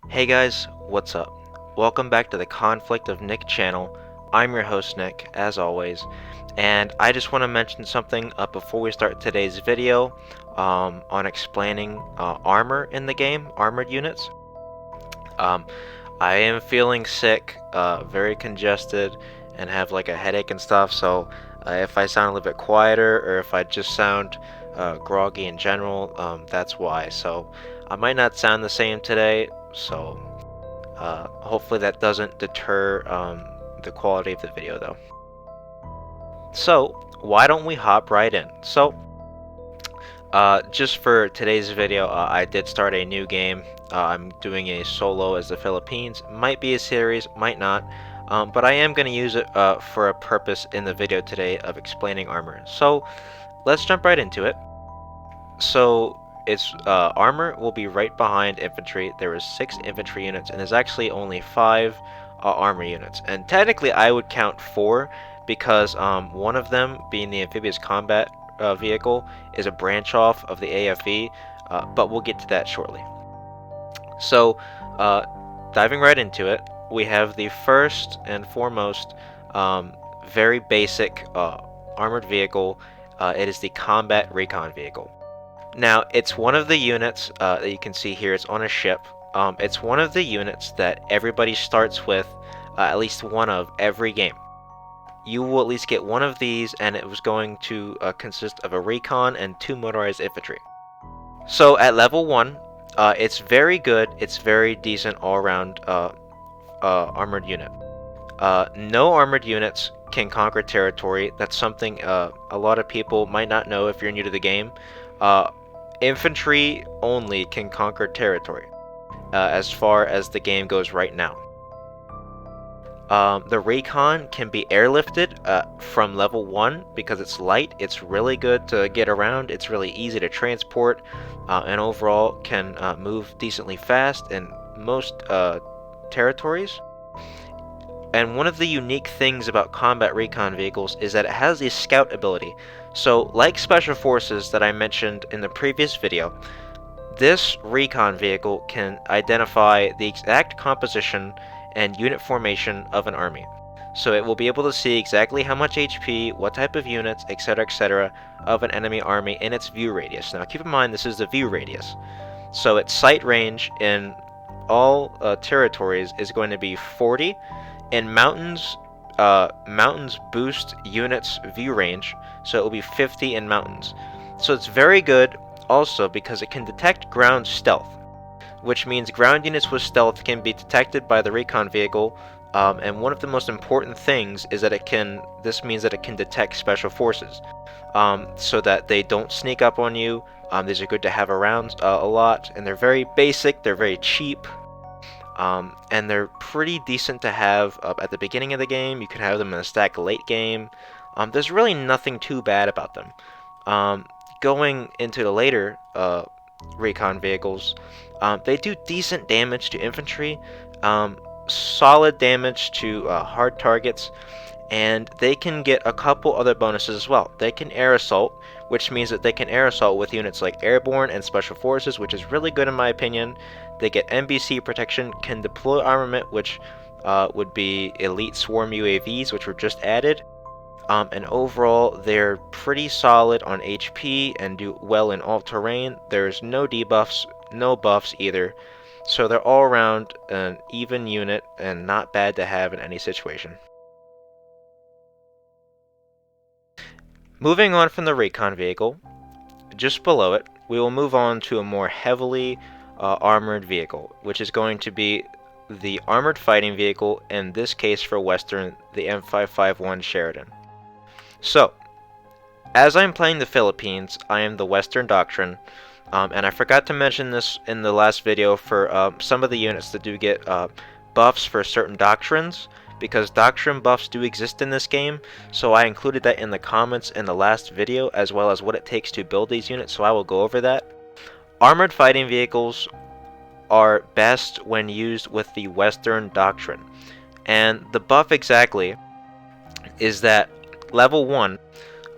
Hey guys, what's up? Welcome back to the Conflict of Nick channel. I'm your host Nick, as always, and I just want to mention something before we start today's video on explaining armor in the game, armored units. Um, I am feeling sick, very congested, and have like a headache and stuff, so if I sound a little bit quieter or if I just sound groggy in general, that's why. So I might not sound the same today, so hopefully that doesn't deter the quality of the video though. So why don't we hop right in? So just for today's video, I did start a new game. I'm doing a solo as the Philippines. Might be a series, might not. But I am going to use it for a purpose in the video today of explaining armor. So let's jump right into it. So its armor will be right behind infantry. There is 6 infantry units, and there's actually only 5 armor units. And technically, I would count 4 because one of them, being the amphibious combat vehicle, is a branch off of the AFV, but we'll get to that shortly. So, diving right into it, we have the first and foremost very basic armored vehicle. It is the combat recon vehicle. Now, it's one of the units that you can see here. It's on a ship. It's one of the units that everybody starts with at least one of every game. You will at least get one of these, and it was going to consist of a recon and 2 motorized infantry. So at level 1, it's very good. It's very decent all-around armored unit. No armored units can conquer territory. That's something a lot of people might not know if you're new to the game. Infantry only can conquer territory, as far as the game goes right now. The Recon can be airlifted from level 1 because it's light. It's really good to get around. It's really easy to transport, and overall can move decently fast in most territories. And one of the unique things about combat recon vehicles is that it has the scout ability. So, like special forces that I mentioned in the previous video, this recon vehicle can identify the exact composition and unit formation of an army. So it will be able to see exactly how much HP, what type of units, etc., of an enemy army in its view radius. Now keep in mind this is the view radius. So its sight range in all territories is going to be 40. In mountains, mountains boost units view range, so it will be 50 in mountains. So it's very good also because it can detect ground stealth, which means ground units with stealth can be detected by the recon vehicle. And one of the most important things is that this means that it can detect special forces, so that they don't sneak up on you. These are good to have around a lot, and they're very basic, they're very cheap. And they're pretty decent to have at the beginning of the game. You can have them in a stack late game. There's really nothing too bad about them. Going into the later recon vehicles, they do decent damage to infantry, solid damage to hard targets, and they can get a couple other bonuses as well. They can air assault, which means that they can air assault with units like airborne and special forces, which is really good in my opinion. They get NBC protection, can deploy armament, which would be elite swarm UAVs, which were just added. And overall, they're pretty solid on HP and do well in all terrain. There's no debuffs, no buffs either. So they're all around an even unit and not bad to have in any situation. Moving on from the recon vehicle, just below it, we will move on to a more heavily armored vehicle, which is going to be the armored fighting vehicle, in this case for Western, the M551 Sheridan. So, as I'm playing the Philippines, I am the Western Doctrine, and I forgot to mention this in the last video for some of the units that do get buffs for certain doctrines, because doctrine buffs do exist in this game, so I included that in the comments in the last video, as well as what it takes to build these units, so I will go over that. Armored fighting vehicles are best when used with the Western Doctrine, and the buff exactly is that level 1,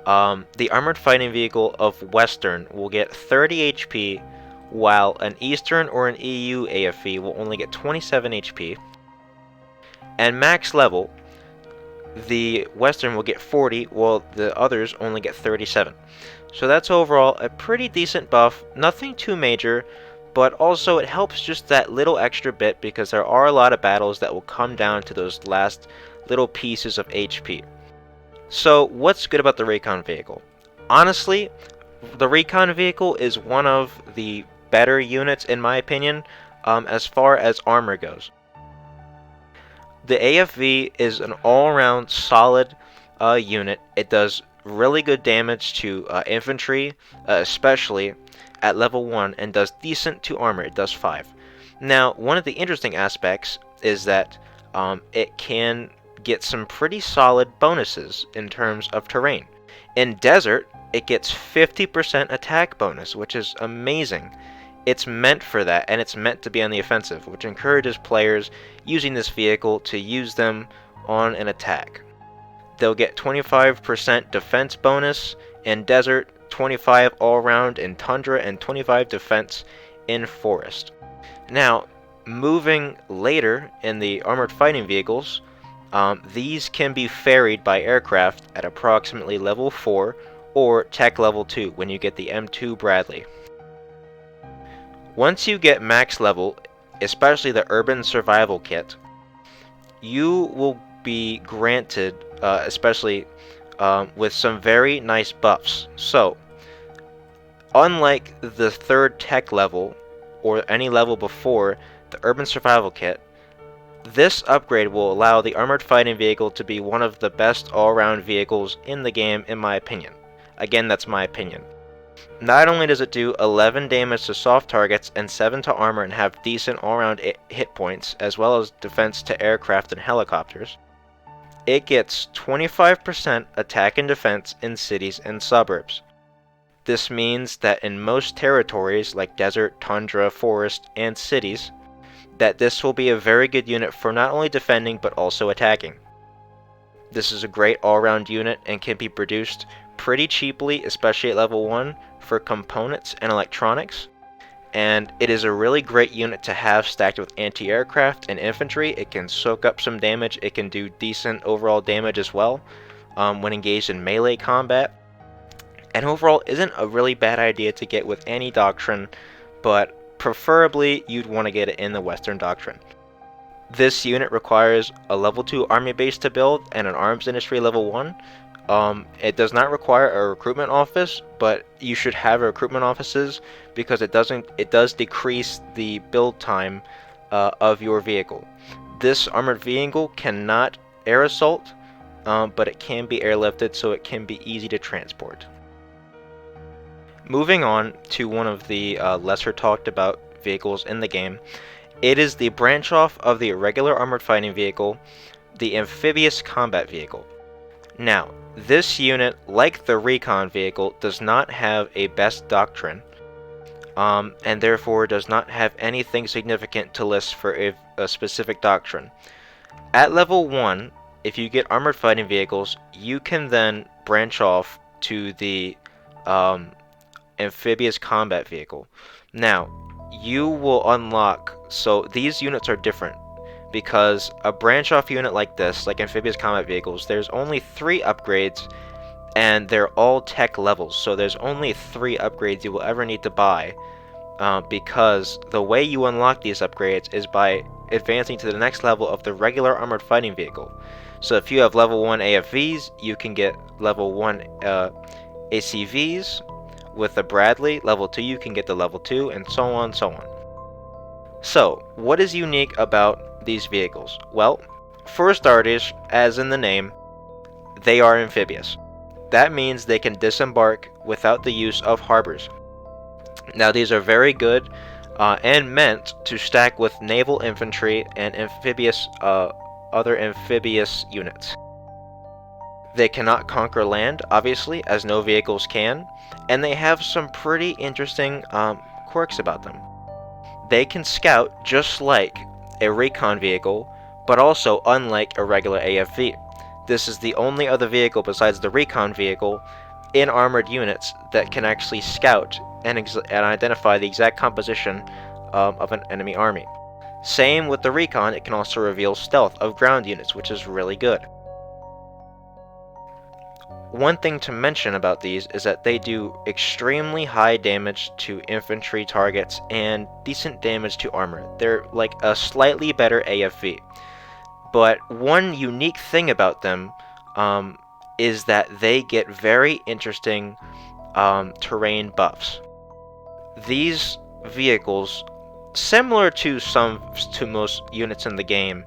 the armored fighting vehicle of Western will get 30 HP while an Eastern or an EU AFV will only get 27 HP. And max level, the Western will get 40, while the others only get 37. So that's overall a pretty decent buff, nothing too major, but also it helps just that little extra bit because there are a lot of battles that will come down to those last little pieces of HP. So what's good about the Recon vehicle? Honestly, the Recon vehicle is one of the better units in my opinion as far as armor goes. The AFV is an all-around solid unit. It does really good damage to infantry, especially at level 1, and does decent to armor. It does 5. Now, one of the interesting aspects is that it can get some pretty solid bonuses in terms of terrain. In desert, it gets 50% attack bonus, which is amazing. It's meant for that, and it's meant to be on the offensive, which encourages players using this vehicle to use them on an attack. They'll get 25% defense bonus in desert, 25 all-round in tundra, and 25 defense in forest. Now, moving later in the armored fighting vehicles, these can be ferried by aircraft at approximately level 4 or tech level 2 when you get the M2 Bradley. Once you get max level, especially the Urban Survival Kit, you will be granted, especially with some very nice buffs. So, unlike the 3rd tech level, or any level before the Urban Survival Kit, this upgrade will allow the armored fighting vehicle to be one of the best all-around vehicles in the game, in my opinion. Again, that's my opinion. Not only does it do 11 damage to soft targets and 7 to armor and have decent all-around hit points, as well as defense to aircraft and helicopters, it gets 25% attack and defense in cities and suburbs. This means that in most territories like desert, tundra, forest, and cities, that this will be a very good unit for not only defending but also attacking. This is a great all-around unit and can be produced pretty cheaply, especially at level 1, for components and electronics, and it is a really great unit to have stacked with anti-aircraft and infantry. It can soak up some damage, it can do decent overall damage as well when engaged in melee combat, and overall isn't a really bad idea to get with any doctrine, but preferably you'd want to get it in the Western doctrine. This unit requires a level 2 army base to build and an arms industry level 1. It does not require a recruitment office, but you should have recruitment offices because it does decrease the build time of your vehicle. This armored vehicle cannot air assault, but it can be airlifted, so it can be easy to transport. Moving on to one of the lesser talked about vehicles in the game, it is the branch off of the regular armored fighting vehicle, the Amphibious combat vehicle. Now, this unit, like the Recon vehicle, does not have a best doctrine, and therefore does not have anything significant to list for a specific doctrine. At level 1, if you get armored fighting vehicles, you can then branch off to the Amphibious combat vehicle. Now, you will unlock, so these units are different, because a branch off unit like this, like Amphibious combat vehicles, there's only 3 upgrades, and they're all tech levels, so there's only 3 upgrades you will ever need to buy, because the way you unlock these upgrades is by advancing to the next level of the regular armored fighting vehicle. So if you have level 1 AFVs, you can get level 1 ACVs. With the Bradley, level 2 you can get the level 2, and so on, so on. So, what is unique about these vehicles? Well, for starters, as in the name, they are amphibious. That means they can disembark without the use of harbors. Now, these are very good and meant to stack with naval infantry and amphibious, other amphibious units. They cannot conquer land, obviously, as no vehicles can, and they have some pretty interesting quirks about them. They can scout just like a Recon vehicle, but also unlike a regular AFV. This is the only other vehicle besides the Recon vehicle in armored units that can actually scout and identify the exact composition of an enemy army. Same with the Recon, it can also reveal stealth of ground units, which is really good. One thing to mention about these is that they do extremely high damage to infantry targets and decent damage to armor. They're like a slightly better AFV. But one unique thing about them is that they get very interesting terrain buffs. These vehicles, similar to most units in the game,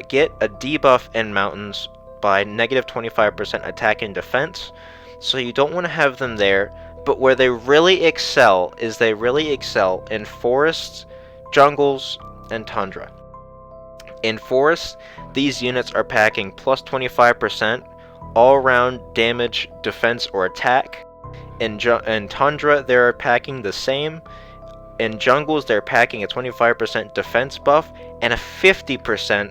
get a debuff in mountains by negative 25% attack and defense, so you don't want to have them there. But where they really excel is they really excel in forests, jungles, and tundra. In forests, these units are packing plus 25% all-around damage, defense, or attack. In tundra, they're packing the same. In jungles, they're packing a 25% defense buff and a 50%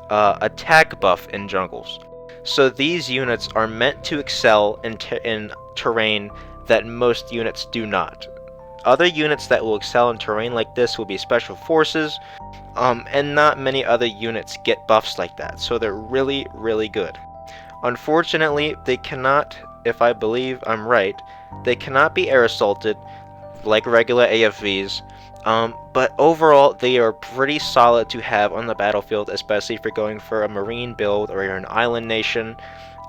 attack buff in jungles. So these units are meant to excel in terrain that most units do not. Other units that will excel in terrain like this will be special forces, and not many other units get buffs like that, so they're really, really good. Unfortunately, they cannot, if I believe I'm right, they cannot be air assaulted like regular AFVs, but overall they are pretty solid to have on the battlefield, especially if you're going for a marine build or you're an island nation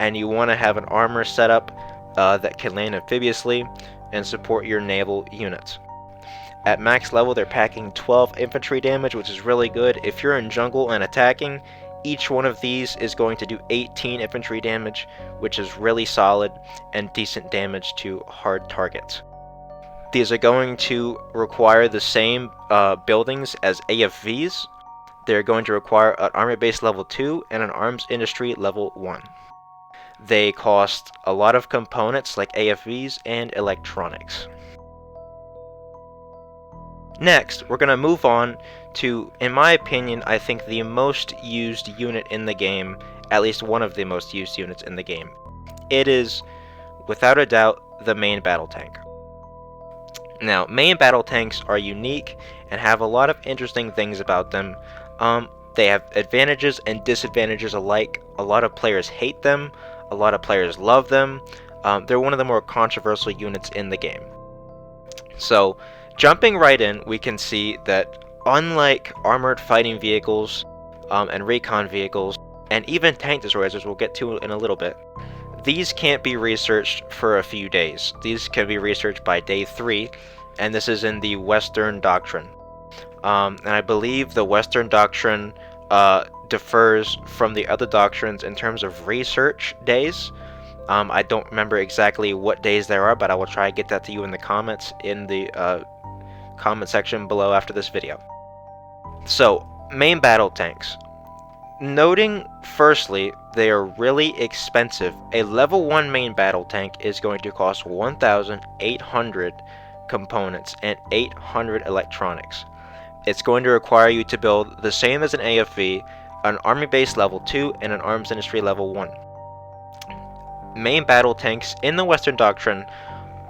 and you want to have an armor setup that can land amphibiously and support your naval units. At max level, they're packing 12 infantry damage, which is really good. If you're in jungle and attacking, each one of these is going to do 18 infantry damage, which is really solid and decent damage to hard targets. These are going to require the same buildings as AFVs. They're going to require an army base level 2 and an arms industry level 1. They cost a lot of components like AFVs and electronics. Next, we're going to move on to, in my opinion, I think the most used unit in the game, at least one of the most used units in the game. It is, without a doubt, the main battle tank. Now, main battle tanks are unique and have a lot of interesting things about them. They have advantages and disadvantages alike. A lot of players hate them, a lot of players love them. They're one of the more controversial units in the game. So, jumping right in, we can see that unlike armored fighting vehicles and recon vehicles, and even tank destroyers, which we'll get to in a little bit, these can't be researched for a few days. These can be researched by day 3, and this is in the Western Doctrine. And I believe the Western Doctrine differs from the other doctrines in terms of research days. I don't remember exactly what days there are, but I will try to get that to you in the comments in the comment section below after this video. So, main battle tanks. Noting, firstly, they are really expensive. A level 1 main battle tank is going to cost 1,800 components and 800 electronics. It's going to require you to build the same as an AFV, an army base level 2, and an arms industry level 1. Main battle tanks in the Western Doctrine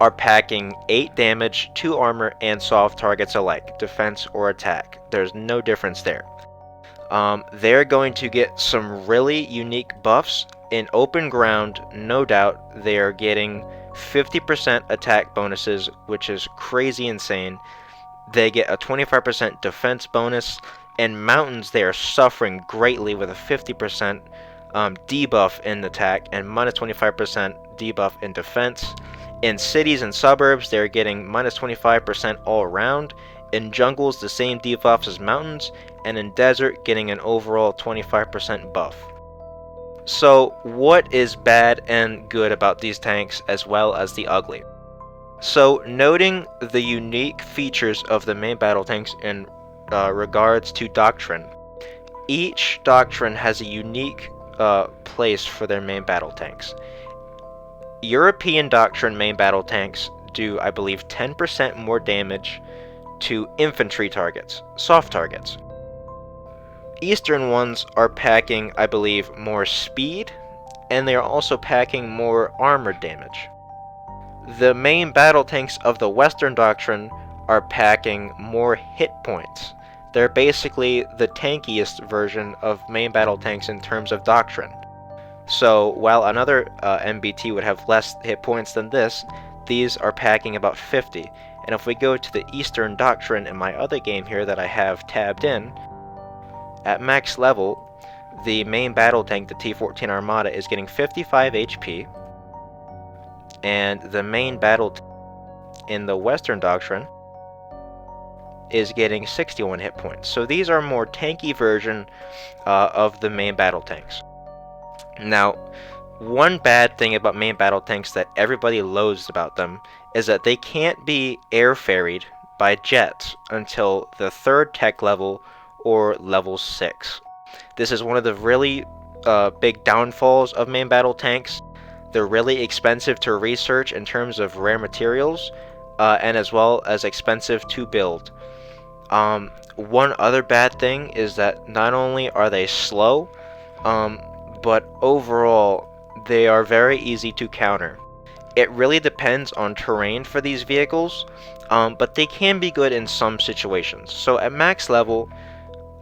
are packing 8 damage, 2 armor, and soft targets alike, defense or attack. There's no difference there. They're going to get some really unique buffs. In open ground, no doubt, they are getting 50% attack bonuses, which is crazy insane. They get a 25% defense bonus. In mountains, they are suffering greatly with a 50% debuff in attack and minus 25% debuff in defense. In cities and suburbs, they're getting minus 25% all around. In jungles, the same debuffs as mountains, and in desert, getting an overall 25% buff. So, what is bad and good about these tanks, as well as the ugly? So, noting the unique features of the main battle tanks in regards to doctrine, each doctrine has a unique place for their main battle tanks. European doctrine main battle tanks do, I believe, 10% more damage to infantry targets, soft targets. Eastern ones are packing, I believe, more speed, and they are also packing more armor damage. The main battle tanks of the Western Doctrine are packing more hit points. They're basically the tankiest version of main battle tanks in terms of doctrine. So while another MBT would have less hit points than this, these are packing about 50. And if we go to the Eastern Doctrine in my other game here that I have tabbed in, at max level, the main battle tank, the T-14 Armada, is getting 55 HP, and the main battle in the Western Doctrine is getting 61 hit points. So these are more tanky version of the main battle tanks. Now, one bad thing about main battle tanks that everybody loathes about them is that they can't be air ferried by jets until the 3rd tech level or level 6. This is one of the really big downfalls of main battle tanks. They're really expensive to research in terms of rare materials, and as well as expensive to build. One other bad thing is that not only are they slow, but overall they are very easy to counter. It really depends on terrain for these vehicles, but they can be good in some situations. So at max level,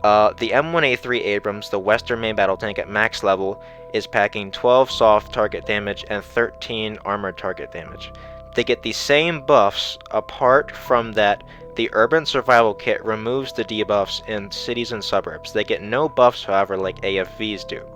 the M1A3 Abrams, the Western main battle tank at max level, is packing 12 soft target damage and 13 armored target damage. They get the same buffs, apart from that the Urban Survival Kit removes the debuffs in cities and suburbs. They get no buffs, however, like AFVs do.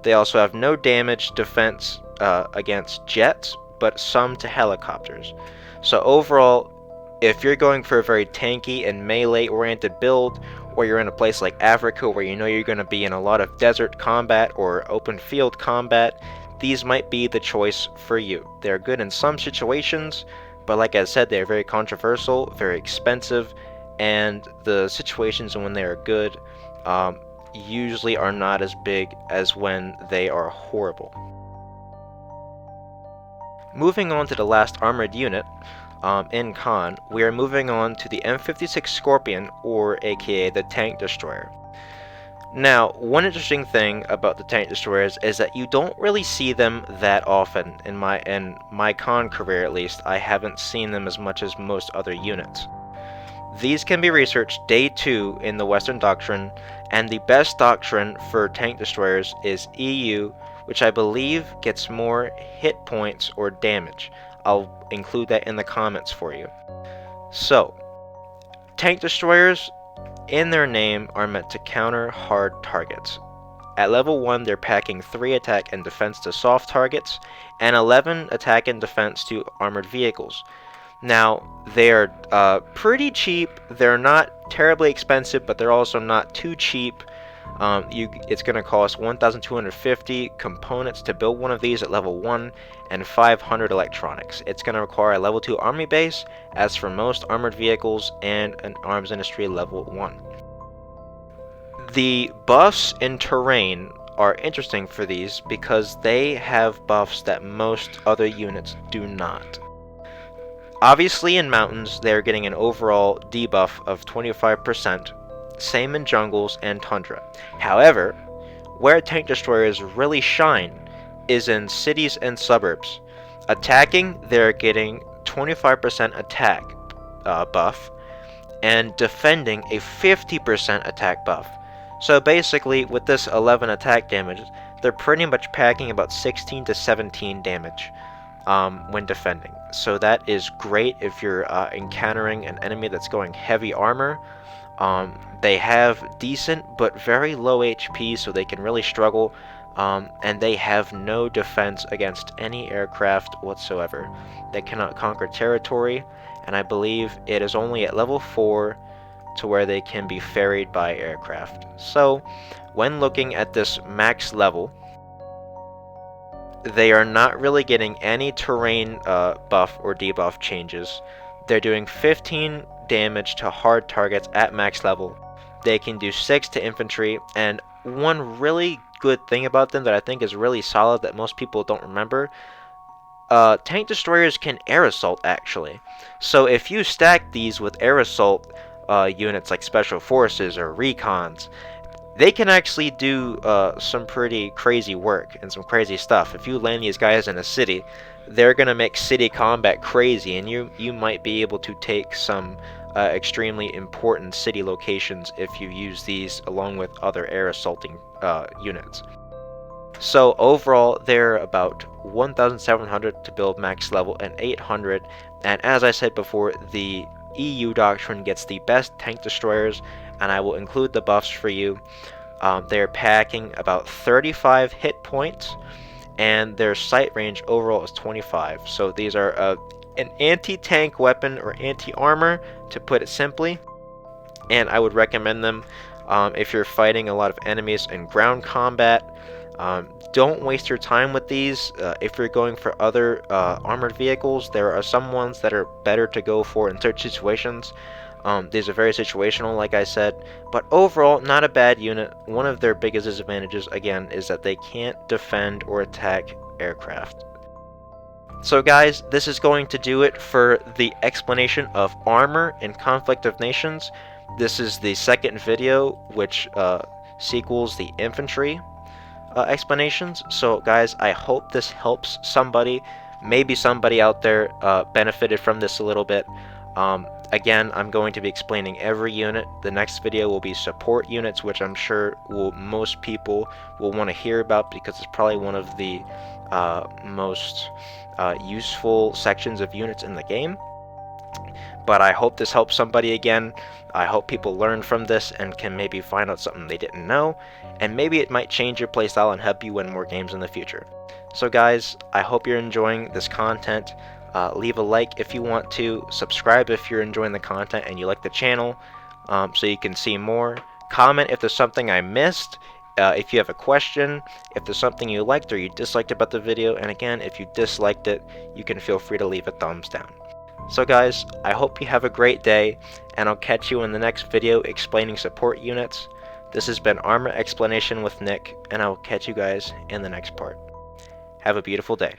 They also have no damage defense against jets, but some to helicopters. So overall, if you're going for a very tanky and melee-oriented build, or you're in a place like Africa where you know you're going to be in a lot of desert combat or open field combat, these might be the choice for you. They're good in some situations, but like I said, they're very controversial, very expensive, and the situations when they are good usually are not as big as when they are horrible. Moving on to the last armored unit, in Con, we are moving on to the M56 Scorpion, or aka the Tank Destroyer. Now, one interesting thing about the Tank Destroyers is that you don't really see them that often. In my Con career at least, I haven't seen them as much as most other units. These can be researched day 2 in the Western Doctrine, and the best doctrine for Tank Destroyers is EU, which I believe gets more hit points or damage. I'll include that in the comments for you. So, Tank Destroyers, in their name, are meant to counter hard targets. At level 1, they're packing 3 attack and defense to soft targets, and 11 attack and defense to armored vehicles. Now, they're pretty cheap. They're not terribly expensive, but they're also not too cheap. It's going to cost 1,250 components to build one of these at level 1, and 500 electronics. It's going to require a level 2 army base, as for most armored vehicles, and an arms industry level 1. The buffs in terrain are interesting for these because they have buffs that most other units do not. Obviously in mountains, they're getting an overall debuff of 25%, same in jungles and tundra. However, where Tank Destroyers really shine is in cities and suburbs. Attacking, they're getting 25% attack buff, and defending a 50% attack buff. So basically, with this 11 attack damage, they're pretty much packing about 16 to 17 damage when defending. So that is great if you're encountering an enemy that's going heavy armor. They have decent but very low HP, so they can really struggle, and they have no defense against any aircraft whatsoever. They cannot conquer territory, and I believe it is only at level 4 to where they can be ferried by aircraft. So, when looking at this max level, they are not really getting any terrain buff or debuff changes. They're doing 15 damage to hard targets at max level. They can do 6 to infantry, and one really good thing about them that I think is really solid that most people don't remember, Tank Destroyers can air assault actually. So if you stack these with air assault units like Special Forces or Recons, they can actually do some pretty crazy work and some crazy stuff. If you land these guys in a city, they're gonna make city combat crazy, and you might be able to take some extremely important city locations if you use these along with other air assaulting units. So overall, they're about 1,700 to build max level and 800. And as I said before, the EU Doctrine gets the best tank destroyers, and I will include the buffs for you. They're packing about 35 hit points, and their sight range overall is 25. So these are an anti-tank weapon or anti-armor, to put it simply, and I would recommend them if you're fighting a lot of enemies in ground combat. Don't waste your time with these. If you're going for other armored vehicles, there are some ones that are better to go for in certain situations. These are very situational, like I said, but overall, not a bad unit. One of their biggest disadvantages, again, is that they can't defend or attack aircraft. So guys, this is going to do it for the explanation of armor in Conflict of Nations. This is the second video, which sequels the infantry explanations. So guys, I hope this helps somebody. Maybe somebody out there benefited from this a little bit. Again, I'm going to be explaining every unit. The next video will be support units, which I'm sure most people will want to hear about, because it's probably one of the most useful sections of units in the game. But I hope this helps somebody again. I hope people learn from this and can maybe find out something they didn't know, and maybe it might change your playstyle and help you win more games in the future. So guys, I hope you're enjoying this content. Leave a like if you want to, subscribe if you're enjoying the content and you like the channel, so you can see more. Comment if there's something I missed, if you have a question, if there's something you liked or you disliked about the video, and again, if you disliked it, you can feel free to leave a thumbs down. So guys, I hope you have a great day, and I'll catch you in the next video explaining support units. This has been Armor Explanation with Nick, and I will catch you guys in the next part. Have a beautiful day.